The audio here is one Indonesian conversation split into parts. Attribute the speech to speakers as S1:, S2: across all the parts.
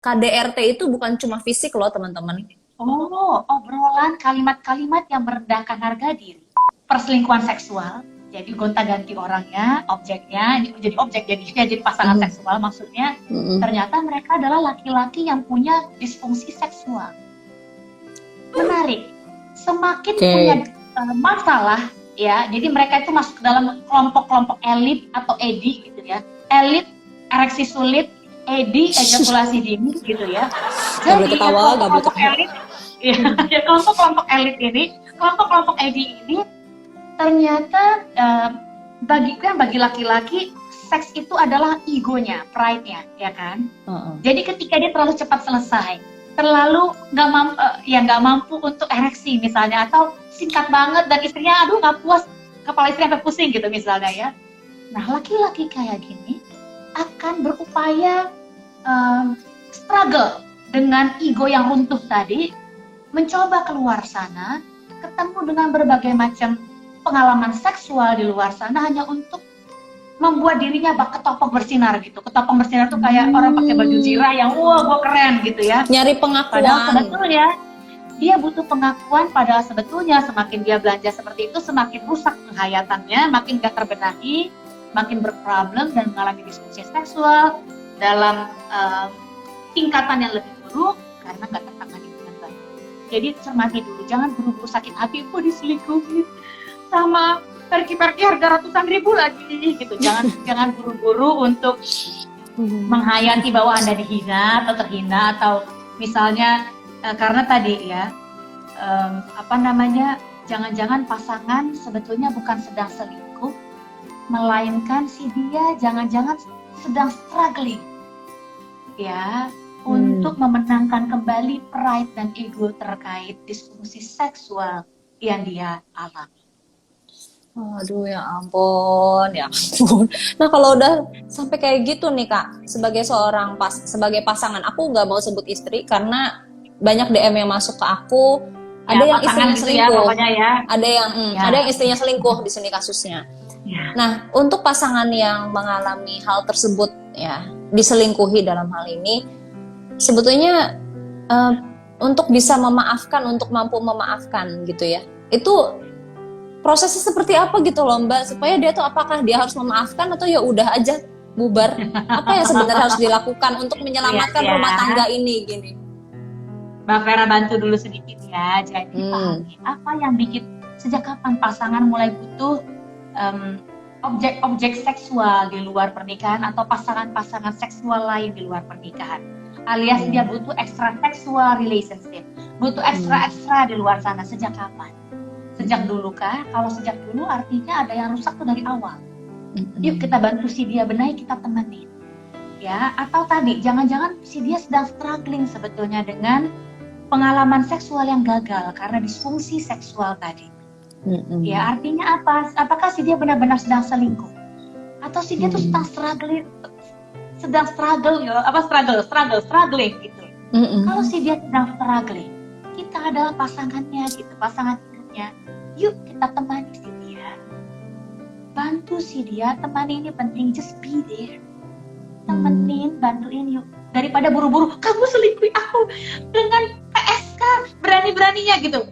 S1: KDRT itu bukan cuma fisik loh teman-teman.
S2: Oh, obrolan kalimat-kalimat yang merendahkan harga diri. Perselingkuhan seksual, jadi gonta-ganti orangnya, objeknya, jadi objek jadi pasangan seksual maksudnya. Ternyata mereka adalah laki-laki yang punya disfungsi seksual. Menarik. Semakin punya masalah, ya, jadi mereka itu masuk ke dalam kelompok-kelompok elit atau EDI gitu ya. Elit, ereksi sulit, EDI, ejakulasi dini gitu ya. Jadi kelompok elit, ya kelompok-kelompok elit ini, kelompok-kelompok EDI ini ternyata bagi laki-laki seks itu adalah egonya, pride-nya, ya kan? Jadi ketika dia terlalu cepat selesai, terlalu nggak mampu untuk ereksi misalnya, atau singkat banget dan istrinya aduh nggak puas, kepala istri sampai pusing gitu misalnya ya. Nah laki-laki kayak gini akan berupaya struggle dengan ego yang runtuh tadi, mencoba keluar sana, ketemu dengan berbagai macam pengalaman seksual di luar sana hanya untuk membuat dirinya ketopong bersinar gitu. Ketopong bersinar tuh kayak orang pakai baju zirah yang wah gue keren gitu ya.
S1: Nyari pengakuan.
S2: Padahal sebetulnya dia butuh pengakuan, padahal sebetulnya semakin dia belanja seperti itu semakin rusak penghayatannya, makin gak terbenahi, makin berproblem dan mengalami disfungsi seksual dalam tingkatan yang lebih buruk karena gak tertangani dengan baik. Jadi cermati dulu, jangan buru-buru sakit hati, kok diselingkuhin sama perki-perki harga ratusan ribu lagi gitu. Jangan buru-buru untuk menghayati bahwa Anda dihina atau terhina, atau misalnya karena tadi ya jangan-jangan pasangan sebetulnya bukan sedang selingkuh, melainkan si dia jangan-jangan sedang struggling ya untuk memenangkan kembali pride dan ego terkait disfungsi seksual yang dia alami.
S1: Aduh ya ampun, ya ampun. Nah kalau udah sampai kayak gitu nih Kak, sebagai sebagai pasangan, aku nggak mau sebut istri karena banyak DM yang masuk ke aku, ada yang istrinya selingkuh, ada yang istrinya selingkuh di sini kasusnya. Ya. Nah untuk pasangan yang mengalami hal tersebut ya, diselingkuhi dalam hal ini, sebetulnya untuk bisa memaafkan, untuk mampu memaafkan gitu ya, itu prosesnya seperti apa gitu loh Mbak, supaya dia tuh apakah dia harus memaafkan atau ya udah aja bubar? Apa yang sebenarnya harus dilakukan untuk menyelamatkan rumah tangga ini gini?
S2: Mbak Vera bantu dulu sedikit ya. Jadi pahami apa yang bikin, sejak kapan pasangan mulai butuh objek-objek seksual di luar pernikahan atau pasangan-pasangan seksual lain di luar pernikahan, alias dia butuh extra sexual relationship, butuh ekstra di luar sana. Sejak kapan? Sejak dulu kah? Kalau sejak dulu artinya ada yang rusak tuh dari awal. Yuk kita bantu si dia benahi, kita temenin. Ya, atau tadi jangan-jangan si dia sedang struggling sebetulnya dengan pengalaman seksual yang gagal karena disfungsi seksual tadi. Ya, artinya apa? Apakah si dia benar-benar sedang selingkuh? Atau si dia tuh sedang struggling gitu. Kalau si dia sedang struggling, kita adalah pasangannya gitu, pasangan hidupnya. Yuk kita temani si dia, bantu si dia, temani, ini penting, just be there, temenin, bantuin yuk, daripada buru-buru kamu selingkuhi aku dengan PSK berani-beraninya gitu.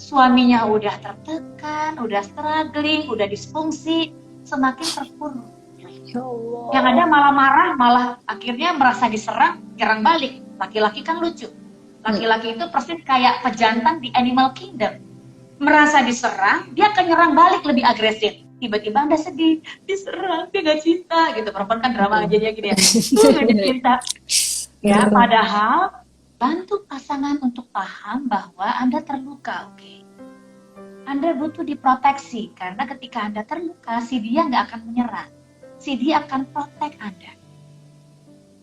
S2: Suaminya udah tertekan, udah struggling, udah disfungsi, semakin terpuruk. Ya Allah. Yang ada malah marah, malah akhirnya merasa diserang, nyerang balik. Laki-laki kan lucu, laki-laki itu persis kayak pejantan di Animal Kingdom. Merasa diserang, dia akan nyerang balik lebih agresif. Tiba-tiba Anda sedih, diserang, dia gak cinta gitu. Perempuan kan drama aja dia gitu ya, gak cinta. Ya, padahal bantu pasangan untuk paham bahwa Anda terluka, oke. Anda butuh diproteksi, karena ketika Anda terluka, si dia gak akan menyerang. Si dia akan protect Anda.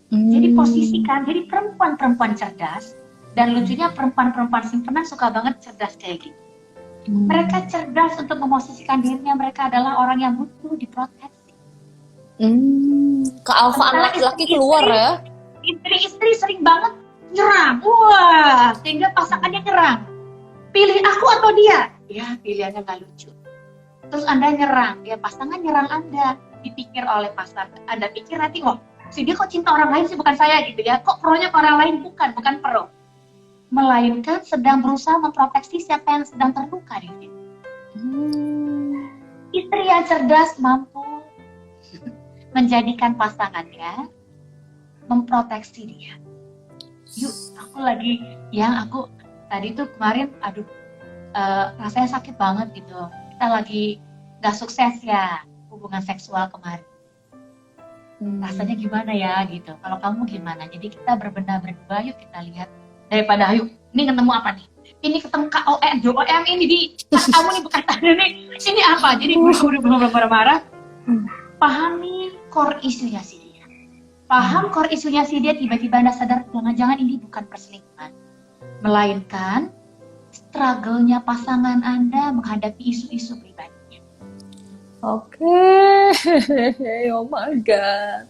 S2: Jadi posisikan, jadi perempuan-perempuan cerdas, dan lucunya perempuan-perempuan simpenan suka banget cerdas kayak gitu. Mereka cerdas untuk memosisikan dirinya, mereka adalah orang yang butuh diproteksi.
S1: Kealfaan laki-laki keluar ya.
S2: Istri-istri sering banget nyerang, wah, sehingga pasangannya nyerang. Pilih aku atau dia? Ya, pilihannya nggak lucu. Terus Anda nyerang, ya pasangan nyerang Anda, dipikir oleh pasangan. Anda pikir nanti, wah, si dia kok cinta orang lain sih, bukan saya gitu ya, kok pronya ke orang lain, bukan pro, melainkan sedang berusaha memproteksi siapa yang sedang terluka di sini. Istri yang cerdas mampu menjadikan pasangannya memproteksi dia. Yuk, aku tadi tuh kemarin, rasanya sakit banget gitu. Kita lagi gak sukses ya hubungan seksual kemarin. Rasanya gimana ya gitu. Kalau kamu gimana? Jadi kita berbenah berdua, yuk kita lihat. Daripada yuk, ini ketemu apa nih? Ini ketemu KOM ini di kamu nih, bukan tadi nih. Ini apa? Jadi udah marah-marah. Pahami core isunya si dia. Paham core isunya si dia, tiba-tiba Anda sadar jangan-jangan ini bukan perselingkuhan, melainkan struggle-nya pasangan Anda menghadapi isu-isu pribadinya.
S1: Oke. Oh my God.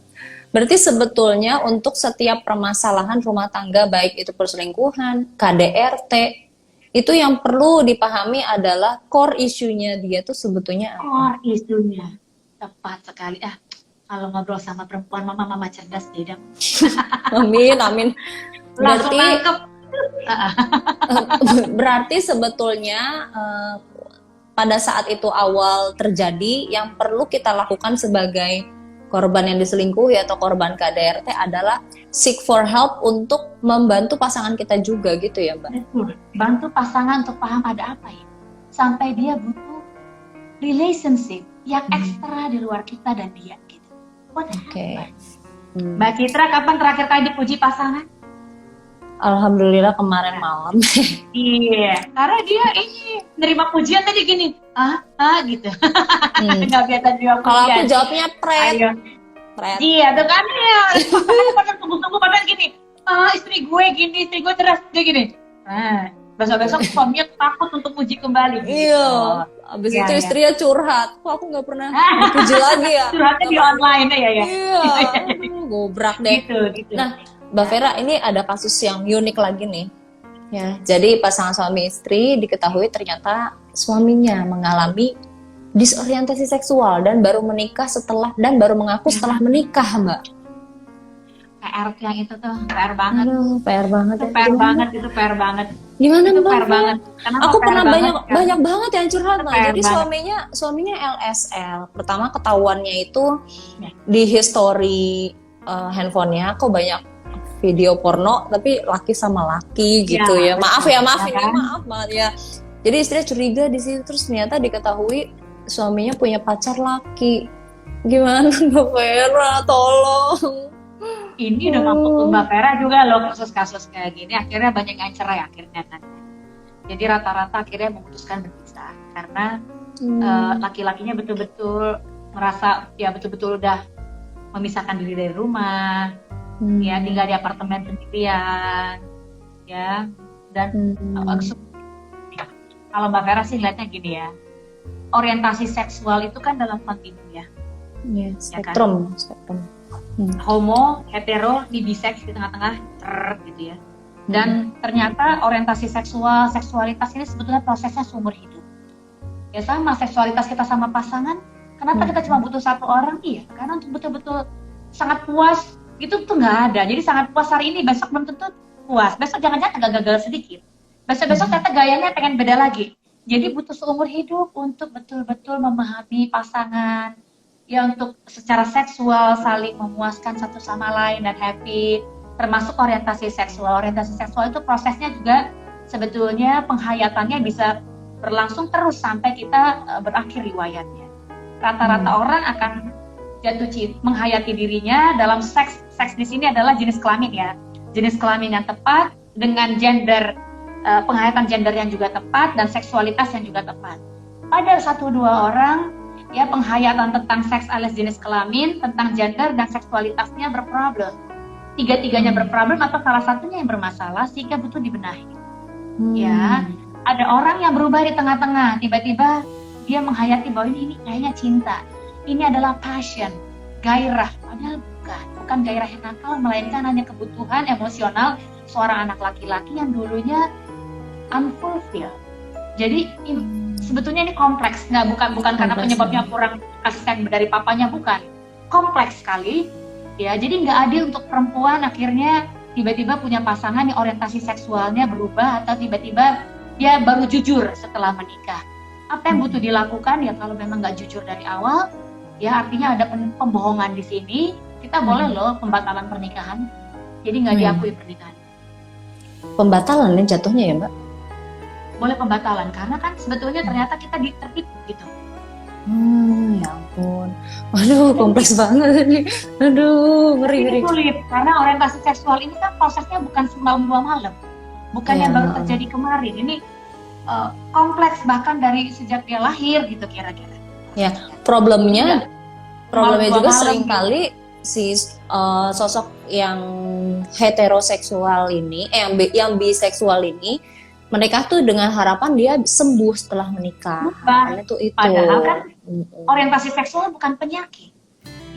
S1: Berarti sebetulnya untuk setiap permasalahan rumah tangga, baik itu perselingkuhan, KDRT, itu yang perlu dipahami adalah core isunya dia tuh sebetulnya apa?
S2: Core isunya. Tepat sekali. Kalau ngobrol sama perempuan, mama cerdas beda.
S1: Amin.
S2: Langsung nangkep.
S1: Berarti sebetulnya pada saat itu awal terjadi, yang perlu kita lakukan sebagai korban yang diselingkuhi atau korban KDRT adalah seek for help untuk membantu pasangan kita juga gitu ya, Mbak?
S2: Betul. Bantu pasangan untuk paham ada apa ya. Sampai dia butuh relationship yang ekstra di luar kita dan dia gitu. Oke. Mbak Citra, kapan terakhir kali dipuji pasangan?
S1: Alhamdulillah kemarin malam.
S2: Iya, karena dia ini nerima pujian tadi gini, gitu. Nggak biasa jawab pujian.
S1: Kalau aku jawabnya pret.
S2: Iya, tuh kan ya. Pasangan tunggu-tunggu pasangan gini. Istri gue gini, istri gue cerdas, dia gini. Besok-besok suaminya takut untuk puji kembali.
S1: Iya. Abis itu istrinya curhat. Kok aku nggak pernah dipuji lagi ya?
S2: Curhatnya di online ya.
S1: Iya. Gobrak deh.
S2: Gitu.
S1: Nah, Mbak Vera, ini ada kasus yang unik lagi nih. Ya, jadi pasangan suami istri diketahui ternyata suaminya mengalami disorientasi seksual dan baru mengaku setelah menikah, Mbak.
S2: PR yang itu tuh PR banget.
S1: PR banget.
S2: Itu PR banget.
S1: Gimana, Mbak?
S2: PR banget. Kenapa
S1: aku pernah
S2: banget,
S1: banyak banget yang curhat, Mbak. Jadi
S2: banget.
S1: suaminya LSL. Pertama ketahuannya itu di history handphonenya kok banyak video porno tapi laki sama laki gitu ya. Maaf banget ya. Jadi istrinya curiga di situ, terus ternyata diketahui suaminya punya pacar laki. Gimana, Mbak Vera? Tolong.
S2: Ini udah mampu Mbak Vera juga loh, kasus-kasus kayak gini akhirnya banyak yang cerai akhirnya kan. Jadi rata-rata akhirnya memutuskan berpisah karena laki-lakinya betul-betul merasa ya betul-betul udah memisahkan diri dari rumah, ya tinggal di apartemen sendirian, ya. Dan kalau Mbak Vera sih lihatnya gini ya, orientasi seksual itu kan dalam kontinum ya.
S1: Spektrum.
S2: Homo, hetero, biseks di tengah-tengah, gitu ya. Dan ternyata orientasi seksualitas ini sebetulnya prosesnya seumur hidup. Ya sama, seksualitas kita sama pasangan, kenapa kita cuma butuh satu orang? Iya, karena untuk betul-betul sangat puas, itu tuh nggak ada. Jadi sangat puas hari ini, besok belum tentu puas. Besok jangan-jangan agak gagal sedikit. Besok ternyata gayanya pengen beda lagi. Jadi butuh seumur hidup untuk betul-betul memahami pasangan, ya untuk secara seksual saling memuaskan satu sama lain dan happy, termasuk orientasi seksual. Orientasi seksual itu prosesnya juga sebetulnya penghayatannya bisa berlangsung terus sampai kita berakhir riwayatnya. Rata-rata orang akan jatuh cinta, menghayati dirinya dalam seks. Seks di sini adalah jenis kelamin ya, jenis kelamin yang tepat dengan gender, penghayatan gender yang juga tepat dan seksualitas yang juga tepat. Pada 1-2 orang ya penghayatan tentang seks alias jenis kelamin, tentang gender dan seksualitasnya berproblem. Tiga-tiganya berproblem atau salah satunya yang bermasalah sehingga butuh dibenahi. Ya, ada orang yang berubah di tengah-tengah, tiba-tiba dia menghayati bahwa ini kayaknya cinta. Ini adalah passion, gairah. Padahal bukan gairah yang nakal, melainkan hanya kebutuhan emosional seorang anak laki-laki yang dulunya unfulfilled. Jadi sebetulnya ini kompleks, bukan karena penyebabnya kurang kasih sayang dari papanya, bukan. Kompleks sekali. Ya, jadi nggak adil untuk perempuan akhirnya tiba-tiba punya pasangan yang orientasi seksualnya berubah atau tiba-tiba dia baru jujur setelah menikah. Apa yang butuh dilakukan ya kalau memang nggak jujur dari awal, ya artinya ada pembohongan di sini, kita boleh loh pembatalan pernikahan. Jadi nggak diakui pernikahan.
S1: Pembatalan nih jatuhnya ya Mbak?
S2: Boleh pembatalan karena kan sebetulnya ternyata kita tertipu gitu.
S1: Ya ampun. Waduh, kompleks banget ini. Aduh, ngeri.
S2: Ini sulit karena orientasi seksual ini kan prosesnya bukan semalam dua malam, bukan yang baru terjadi kemarin. Ini kompleks bahkan dari sejak dia lahir gitu kira-kira.
S1: Ya, problemnya juga
S2: malam
S1: seringkali si sosok yang heteroseksual ini, yang biseksual ini menikah tuh dengan harapan dia sembuh setelah menikah.
S2: Bukan.
S1: Itu.
S2: Padahal kan orientasi seksual bukan penyakit.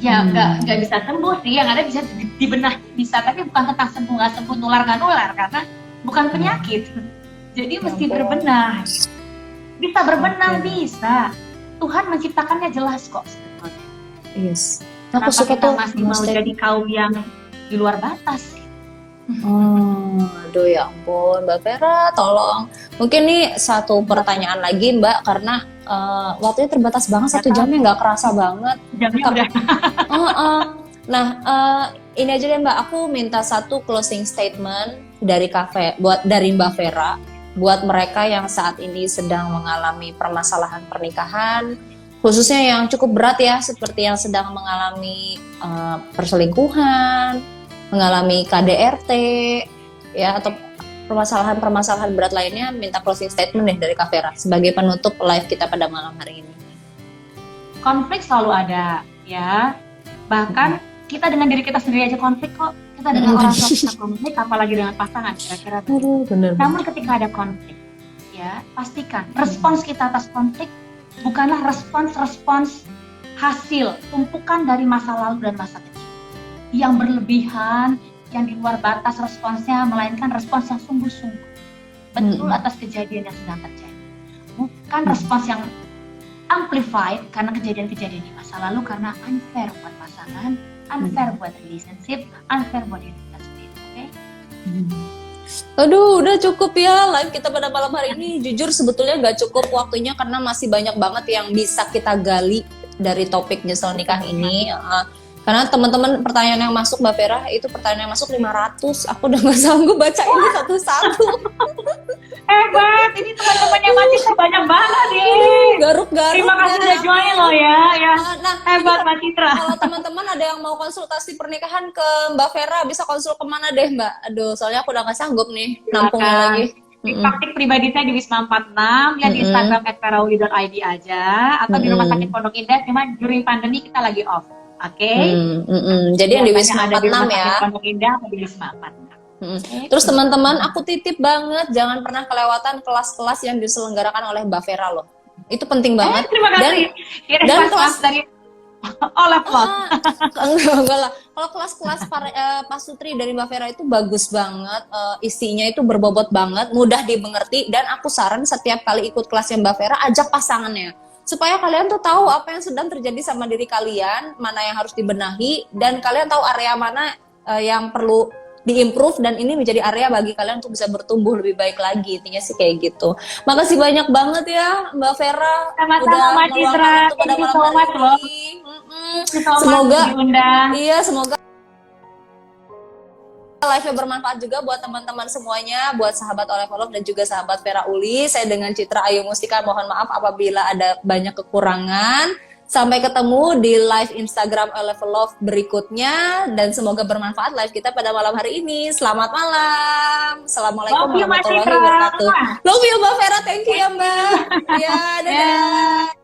S2: Ya nggak bisa sembuh sih, yang ada bisa dibenahi bisa, tapi bukan tentang sembuh nggak sembuh, nular nggak nular karena bukan penyakit. Jadi mesti berbenah. Bisa berbenah bisa. Tuhan menciptakannya jelas kok sebetulnya.
S1: Yes.
S2: Kenapa kita masih mau jadi kaum yang di luar batas?
S1: Aduh ya ampun Mbak Vera, tolong. Mungkin nih satu pertanyaan lagi Mbak, karena waktunya terbatas banget, 1 jamnya nggak kerasa banget.
S2: Jamnya udah.
S1: Nah, ini aja deh Mbak, aku minta satu closing statement dari dari Mbak Vera buat mereka yang saat ini sedang mengalami permasalahan pernikahan, khususnya yang cukup berat ya, seperti yang sedang mengalami perselingkuhan, mengalami KDRT, ya, atau permasalahan-permasalahan berat lainnya. Minta closing statement deh dari Kak Vera sebagai penutup live kita pada malam hari ini.
S2: Konflik selalu ada, ya. Bahkan kita dengan diri kita sendiri aja konflik kok. Kita dengan orang tua kita konflik, apalagi dengan pasangan, kira-kira begitu.
S1: Bener.
S2: Namun ketika ada konflik, ya, pastikan respons kita atas konflik bukanlah respons hasil tumpukan dari masa lalu dan masa kecil yang berlebihan, yang di luar batas responsnya, melainkan respons yang sungguh-sungguh betul atas kejadian yang sedang terjadi. Bukan respons yang amplified karena kejadian-kejadian di masa lalu, karena unfair buat pasangan, unfair buat relationship, unfair buat diri kita sendiri. Oke?
S1: Aduh, udah cukup ya live kita pada malam hari ini. Jujur sebetulnya nggak cukup waktunya karena masih banyak banget yang bisa kita gali dari topik nyesel nikah ini. Karena teman-teman pertanyaan yang masuk Mbak Vera itu pertanyaan yang masuk 500. Aku udah nggak sanggup baca ini satu-satu.
S2: Hebat, ini teman-teman yang masih banyak banget nih.
S1: Garuk-garuk.
S2: Terima kasih udah join loh ya.
S1: Nah,
S2: hebat Mbak Citra.
S1: Kalau teman-teman ada yang mau konsultasi pernikahan ke Mbak Vera, bisa konsul kemana deh Mbak? Aduh, soalnya aku udah nggak sanggup nih nampungnya lagi.
S2: Di praktik pribadi saya di Wisma 46, lihat di Instagram @verauli.id aja, atau di Rumah Sakit Pondok Indah, cuma during pandemi kita lagi off. Oke.
S1: Jadi yang di Wisma 46 ya.
S2: Pondok Indah atau di Wisma 46.
S1: Terus teman-teman, aku titip banget jangan pernah kelewatan kelas-kelas yang diselenggarakan oleh Mbak Vera loh. Itu penting banget.
S2: Terima kasih. Dan kelas dari Oleh Vlog.
S1: Enggak lah. Kalau kelas-kelas pasutri dari Mbak Vera itu bagus banget, isinya itu berbobot banget, mudah dimengerti, dan aku saran setiap kali ikut kelasnya Mbak Vera ajak pasangannya. Supaya kalian tuh tahu apa yang sedang terjadi sama diri kalian, mana yang harus dibenahi, dan kalian tahu area mana yang perlu diimprove, dan ini menjadi area bagi kalian untuk bisa bertumbuh lebih baik lagi. Intinya sih kayak gitu. Makasih banyak banget ya Mbak Vera.
S2: Sama-sama Mbak Citra.
S1: Pada malam hari ini.
S2: Semoga
S1: semoga live-nya bermanfaat juga buat teman-teman semuanya, buat sahabat Oleh Vlog dan juga sahabat Vera Uli. Saya dengan Citra Ayu Mustika mohon maaf apabila ada banyak kekurangan. Sampai ketemu di live Instagram Oleh Vlog berikutnya, dan semoga bermanfaat live kita pada malam hari ini. Selamat malam. Assalamualaikum warahmatullahi wabarakatuh. Love you Mbak Vera, thank you ya Mbak. Ya, dadah.